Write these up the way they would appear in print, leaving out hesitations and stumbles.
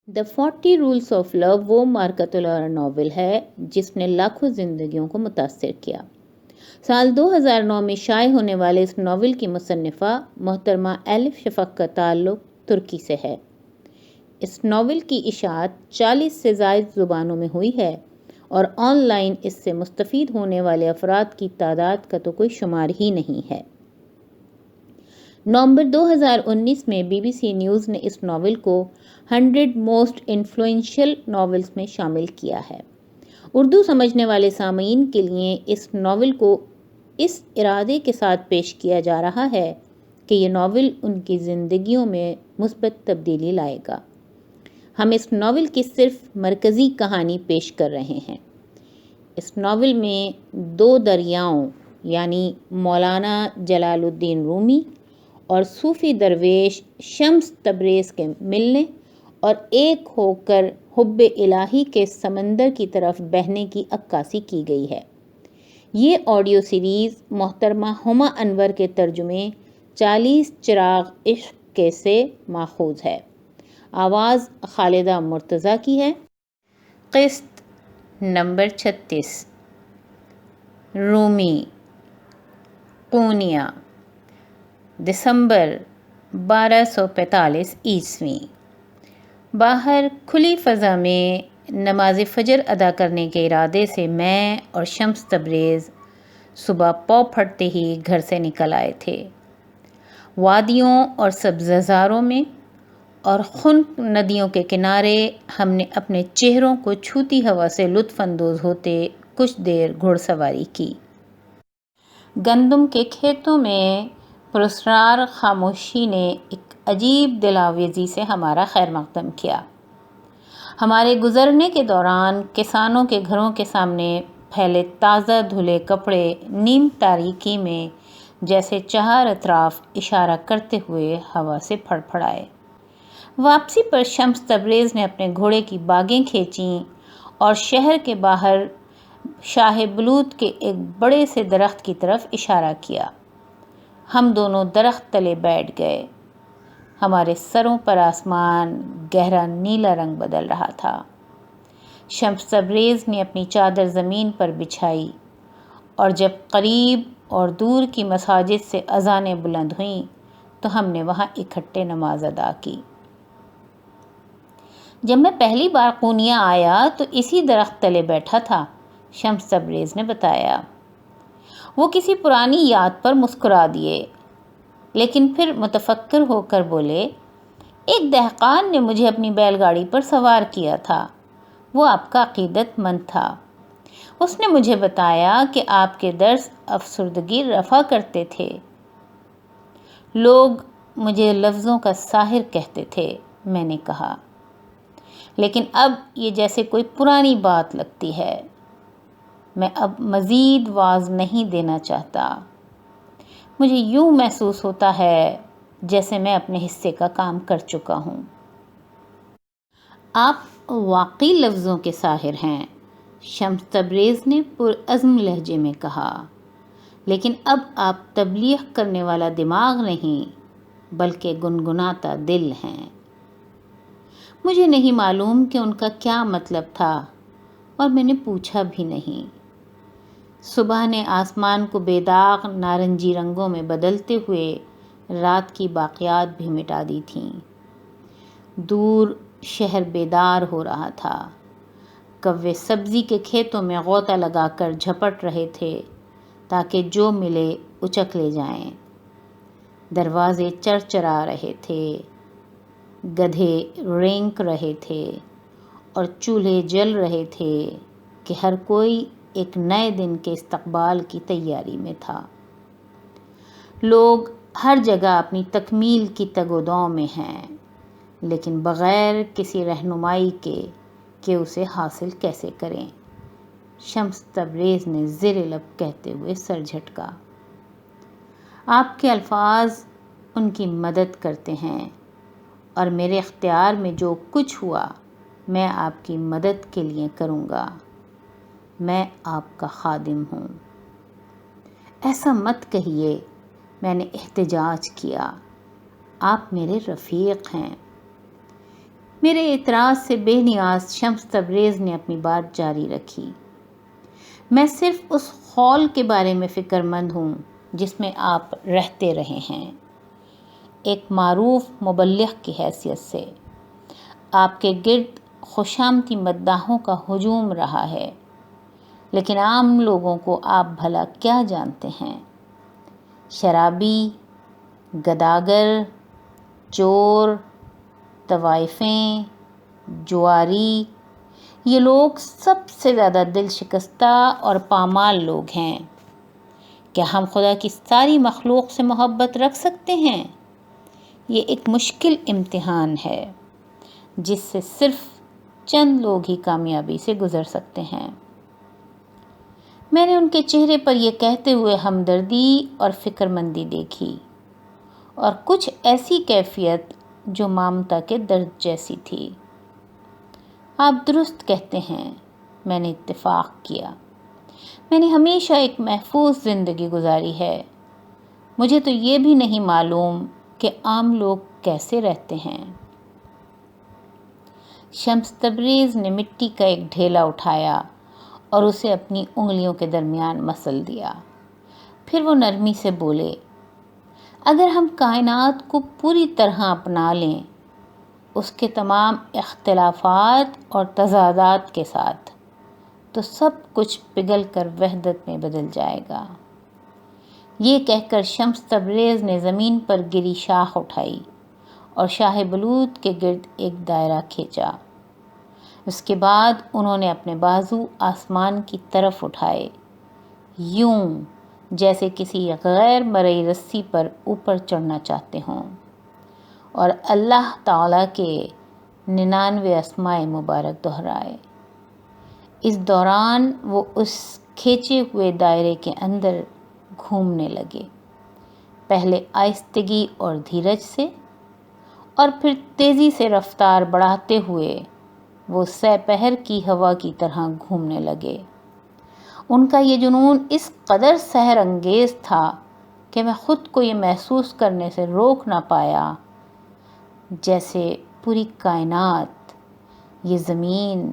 The 40 rules of لو وہ مارکتولارا novel ہے جس نے لاکھوں زندگیوں کو متاثر کیا۔ سال 2009 میں شائع ہونے والے اس ناول کی مصنفہ محترمہ ایلف شفق کا تعلق ترکی سے ہے۔ اس ناول کی اشاعت 40 سے زائد زبانوں میں ہوئی ہے اور آن لائن اس سے مستفید ہونے والے افراد کی تعداد کا تو کوئی شمار ہی نہیں ہے۔ نومبر 2019 میں بی بی سی نیوز نے اس ناول کو 100 موسٹ انفلوئنشل ناولز میں شامل کیا ہے۔ اردو سمجھنے والے سامعین کے لیے اس ناول کو اس ارادے کے ساتھ پیش کیا جا رہا ہے کہ یہ ناول ان کی زندگیوں میں مثبت تبدیلی لائے گا۔ ہم اس ناول کی صرف مرکزی کہانی پیش کر رہے ہیں۔ اس ناول میں 2 دریاؤں یعنی مولانا جلال الدین رومی اور صوفی درویش شمس تبریز کے ملنے اور ایک ہو کر حب الہی کے سمندر کی طرف بہنے کی عکاسی کی گئی ہے۔ یہ آڈیو سیریز محترمہ ہما انور کے ترجمے 40 چراغ عشق کے سے ماخوذ ہے۔ آواز خالدہ مرتضیٰ کی ہے۔ قسط نمبر 36۔ رومی، قونیہ، دسمبر 1245 عیسوی۔ باہر کھلی فضا میں نماز فجر ادا کرنے کے ارادے سے میں اور شمس تبریز صبح پاؤں پھٹتے ہی گھر سے نکل آئے تھے۔ وادیوں اور سبززاروں میں اور خنک ندیوں کے کنارے ہم نے اپنے چہروں کو چھوتی ہوا سے لطف اندوز ہوتے کچھ دیر گھڑ سواری کی۔ گندم کے کھیتوں میں پراسرار خاموشی نے ایک عجیب دلاویزی سے ہمارا خیر مقدم کیا۔ ہمارے گزرنے کے دوران کسانوں کے گھروں کے سامنے پھیلے تازہ دھلے کپڑے نیم تاریکی میں جیسے چہار اطراف اشارہ کرتے ہوئے ہوا سے پھڑ پھڑائے۔ واپسی پر شمس تبریز نے اپنے گھوڑے کی باگیں کھینچیں اور شہر کے باہر شاہ بلوط کے ایک بڑے سے درخت کی طرف اشارہ کیا۔ ہم دونوں درخت تلے بیٹھ گئے۔ ہمارے سروں پر آسمان گہرا نیلا رنگ بدل رہا تھا۔ شمس تبریز نے اپنی چادر زمین پر بچھائی اور جب قریب اور دور کی مساجد سے اذانیں بلند ہوئیں تو ہم نے وہاں اکٹھے نماز ادا کی۔ جب میں پہلی بار قونیہ آیا تو اسی درخت تلے بیٹھا تھا، شمس تبریز نے بتایا۔ وہ کسی پرانی یاد پر مسکرا دیے، لیکن پھر متفکر ہو کر بولے، ایک دہقان نے مجھے اپنی بیل گاڑی پر سوار کیا تھا۔ وہ آپ کا عقیدت مند تھا۔ اس نے مجھے بتایا کہ آپ کے درس افسردگی رفع کرتے تھے۔ لوگ مجھے لفظوں کا ساحر کہتے تھے، میں نے کہا، لیکن اب یہ جیسے کوئی پرانی بات لگتی ہے۔ میں اب مزید واعظ نہیں دینا چاہتا۔ مجھے یوں محسوس ہوتا ہے جیسے میں اپنے حصے کا کام کر چکا ہوں۔ آپ واقعی لفظوں کے ساحر ہیں، شمس تبریز نے پرعزم لہجے میں کہا، لیکن اب آپ تبلیغ کرنے والا دماغ نہیں بلکہ گنگناتا دل ہیں۔ مجھے نہیں معلوم کہ ان کا کیا مطلب تھا اور میں نے پوچھا بھی نہیں۔ صبح نے آسمان کو بے داغ نارنجی رنگوں میں بدلتے ہوئے رات کی باقیات بھی مٹا دی تھیں۔ دور شہر بیدار ہو رہا تھا۔ کوے سبزی کے کھیتوں میں غوطہ لگا کر جھپٹ رہے تھے تاکہ جو ملے اچک لے جائیں۔ دروازے چرچرا رہے تھے، گدھے رینک رہے تھے اور چولہے جل رہے تھے کہ ہر کوئی ایک نئے دن کے استقبال کی تیاری میں تھا۔ لوگ ہر جگہ اپنی تکمیل کی تگ و دو میں ہیں، لیکن بغیر کسی رہنمائی کے کہ اسے حاصل کیسے کریں، شمس تبریز نے زیر لب کہتے ہوئے سر جھٹکا۔ آپ کے الفاظ ان کی مدد کرتے ہیں اور میرے اختیار میں جو کچھ ہوا میں آپ کی مدد کے لیے کروں گا۔ میں آپ کا خادم ہوں۔ ایسا مت کہیے، میں نے احتجاج کیا، آپ میرے رفیق ہیں۔ میرے اعتراض سے بے نیاز شمس تبریز نے اپنی بات جاری رکھی۔ میں صرف اس خول کے بارے میں فکر مند ہوں جس میں آپ رہتے رہے ہیں، ایک معروف مبلغ کی حیثیت سے۔ آپ کے گرد خوشامدی مداحوں کا ہجوم رہا ہے، لیکن عام لوگوں کو آپ بھلا کیا جانتے ہیں؟ شرابی، گداگر، چور، طوائفیں، جواری، یہ لوگ سب سے زیادہ دل شکستہ اور پامال لوگ ہیں۔ کیا ہم خدا کی ساری مخلوق سے محبت رکھ سکتے ہیں؟ یہ ایک مشکل امتحان ہے جس سے صرف چند لوگ ہی کامیابی سے گزر سکتے ہیں۔ میں نے ان کے چہرے پر یہ کہتے ہوئے ہمدردی اور فکر مندی دیکھی، اور کچھ ایسی کیفیت جو مامتا کے درد جیسی تھی۔ آپ درست کہتے ہیں، میں نے اتفاق کیا۔ میں نے ہمیشہ ایک محفوظ زندگی گزاری ہے۔ مجھے تو یہ بھی نہیں معلوم کہ عام لوگ کیسے رہتے ہیں۔ شمس تبریز نے مٹی کا ایک ڈھیلا اٹھایا اور اسے اپنی انگلیوں کے درمیان مسل دیا۔ پھر وہ نرمی سے بولے، اگر ہم کائنات کو پوری طرح اپنا لیں، اس کے تمام اختلافات اور تضادات کے ساتھ، تو سب کچھ پگھل کر وحدت میں بدل جائے گا۔ یہ کہہ کر شمس تبریز نے زمین پر گری شاخ اٹھائی اور شاہ بلوط کے گرد ایک دائرہ کھینچا۔ اس کے بعد انہوں نے اپنے بازو آسمان کی طرف اٹھائے، یوں جیسے کسی غیر مرئی رسی پر اوپر چڑھنا چاہتے ہوں، اور اللہ تعالیٰ کے 99 اسماء مبارک دہرائے۔ اس دوران وہ اس کھینچے ہوئے دائرے کے اندر گھومنے لگے، پہلے آہستگی اور دھیرج سے، اور پھر تیزی سے رفتار بڑھاتے ہوئے وہ سہ پہر کی ہوا کی طرح گھومنے لگے۔ ان کا یہ جنون اس قدر سحر انگیز تھا کہ میں خود کو یہ محسوس کرنے سے روک نہ پایا جیسے پوری کائنات، یہ زمین،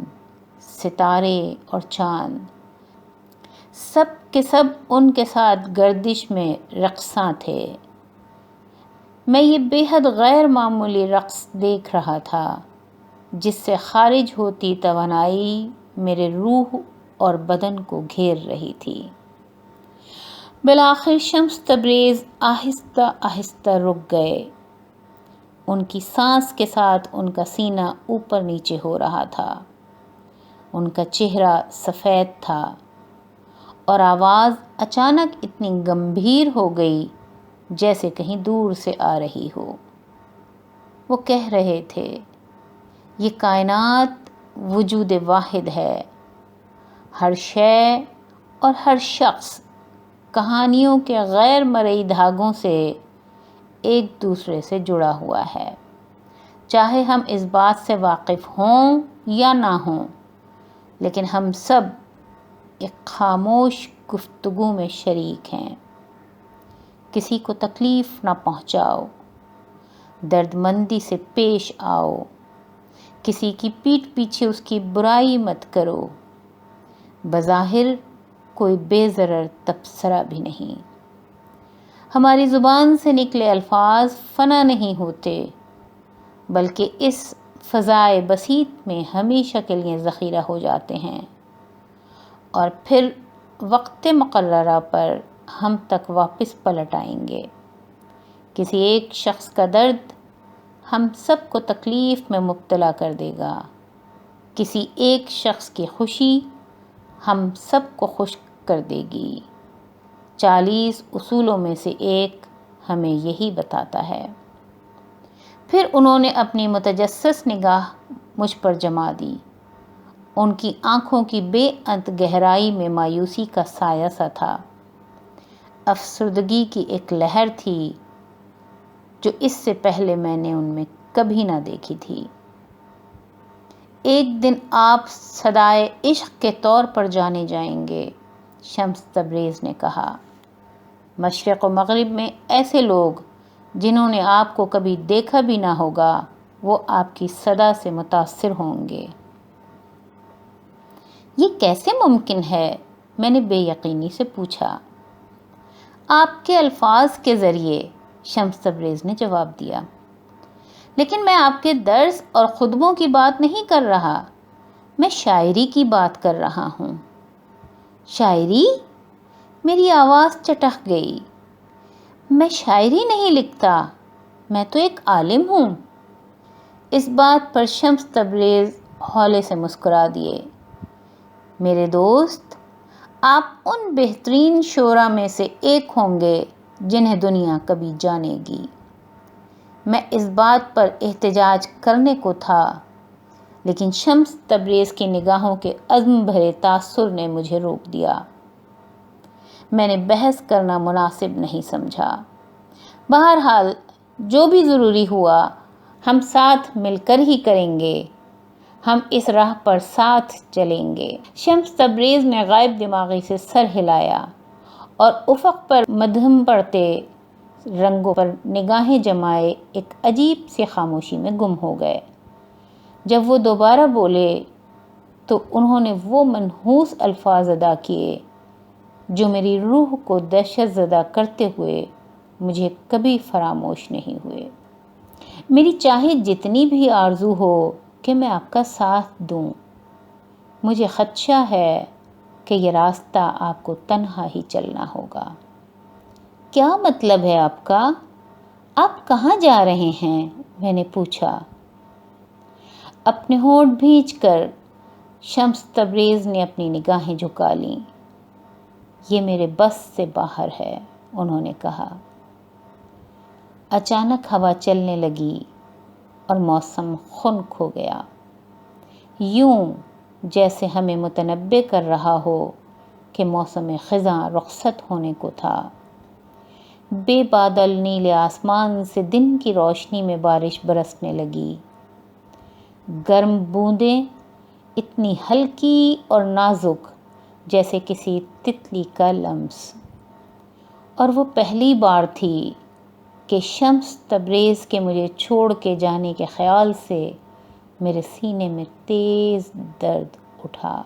ستارے اور چاند، سب کے سب ان کے ساتھ گردش میں رقصاں تھے۔ میں یہ بے حد غیر معمولی رقص دیکھ رہا تھا جس سے خارج ہوتی توانائی میرے روح اور بدن کو گھیر رہی تھی۔ بالآخر شمس تبریز آہستہ آہستہ رک گئے۔ ان کی سانس کے ساتھ ان کا سینہ اوپر نیچے ہو رہا تھا، ان کا چہرہ سفید تھا، اور آواز اچانک اتنی گمبھیر ہو گئی جیسے کہیں دور سے آ رہی ہو۔ وہ کہہ رہے تھے، یہ کائنات وجود واحد ہے، ہر شے اور ہر شخص کہانیوں کے غیر مرئی دھاگوں سے ایک دوسرے سے جڑا ہوا ہے، چاہے ہم اس بات سے واقف ہوں یا نہ ہوں، لیکن ہم سب ایک خاموش گفتگو میں شریک ہیں۔ کسی کو تکلیف نہ پہنچاؤ، درد مندی سے پیش آؤ، کسی کی پیٹھ پیچھے اس کی برائی مت کرو۔ بظاہر کوئی بے ضرر تبصرہ بھی نہیں۔ ہماری زبان سے نکلے الفاظ فنا نہیں ہوتے، بلکہ اس فضائے بسیط میں ہمیشہ کے لیے ذخیرہ ہو جاتے ہیں، اور پھر وقت مقررہ پر ہم تک واپس پلٹ آئیں گے۔ کسی ایک شخص کا درد ہم سب کو تکلیف میں مبتلا کر دے گا، کسی ایک شخص کی خوشی ہم سب کو خوش کر دے گی۔ 40 اصولوں میں سے ایک ہمیں یہی بتاتا ہے۔ پھر انہوں نے اپنی متجسس نگاہ مجھ پر جما دی۔ ان کی آنکھوں کی بے انت گہرائی میں مایوسی کا سایہ سا تھا، افسردگی کی ایک لہر تھی جو اس سے پہلے میں نے ان میں کبھی نہ دیکھی تھی۔ ایک دن آپ صدائے عشق کے طور پر جانے جائیں گے، شمس تبریز نے کہا۔ مشرق و مغرب میں ایسے لوگ جنہوں نے آپ کو کبھی دیکھا بھی نہ ہوگا وہ آپ کی صدا سے متاثر ہوں گے۔ یہ کیسے ممکن ہے؟ میں نے بے یقینی سے پوچھا۔ آپ کے الفاظ کے ذریعے، شمس تبریز نے جواب دیا، لیکن میں آپ کے درس اور خطبوں کی بات نہیں کر رہا، میں شاعری کی بات کر رہا ہوں۔ شاعری؟ میری آواز چٹک گئی۔ میں شاعری نہیں لکھتا، میں تو ایک عالم ہوں۔ اس بات پر شمس تبریز ہولے سے مسکرا دیے۔ میرے دوست، آپ ان بہترین شعراء میں سے ایک ہوں گے جنہیں دنیا کبھی جانے گی۔ میں اس بات پر احتجاج کرنے کو تھا، لیکن شمس تبریز کی نگاہوں کے عزم بھرے تاثر نے مجھے روک دیا۔ میں نے بحث کرنا مناسب نہیں سمجھا۔ بہرحال جو بھی ضروری ہوا ہم ساتھ مل کر ہی کریں گے، ہم اس راہ پر ساتھ چلیں گے۔ شمس تبریز نے غائب دماغی سے سر ہلایا اور افق پر مدھم پڑتے رنگوں پر نگاہیں جمائے ایک عجیب سی خاموشی میں گم ہو گئے۔ جب وہ دوبارہ بولے تو انہوں نے وہ منحوس الفاظ ادا کیے جو میری روح کو دہشت زدہ کرتے ہوئے مجھے کبھی فراموش نہیں ہوئے۔ میری چاہے جتنی بھی آرزو ہو کہ میں آپ کا ساتھ دوں، مجھے خدشہ ہے کہ یہ راستہ آپ کو تنہا ہی چلنا ہوگا۔ کیا مطلب ہے آپ کا؟ آپ کہاں جا رہے ہیں؟ میں نے پوچھا۔ اپنے ہونٹ بھینچ کر شمس تبریز نے اپنی نگاہیں جھکا لیں۔ یہ میرے بس سے باہر ہے، انہوں نے کہا۔ اچانک ہوا چلنے لگی اور موسم خنک ہو گیا، یوں جیسے ہمیں متنبع کر رہا ہو کہ موسم خزاں رخصت ہونے کو تھا۔ بے بادل نیلے آسمان سے دن کی روشنی میں بارش برسنے لگی۔ گرم بوندیں اتنی ہلکی اور نازک جیسے کسی تتلی کا لمس۔ اور وہ پہلی بار تھی کہ شمس تبریز کے مجھے چھوڑ کے جانے کے خیال سے میرے سینے میں تیز درد اٹھا۔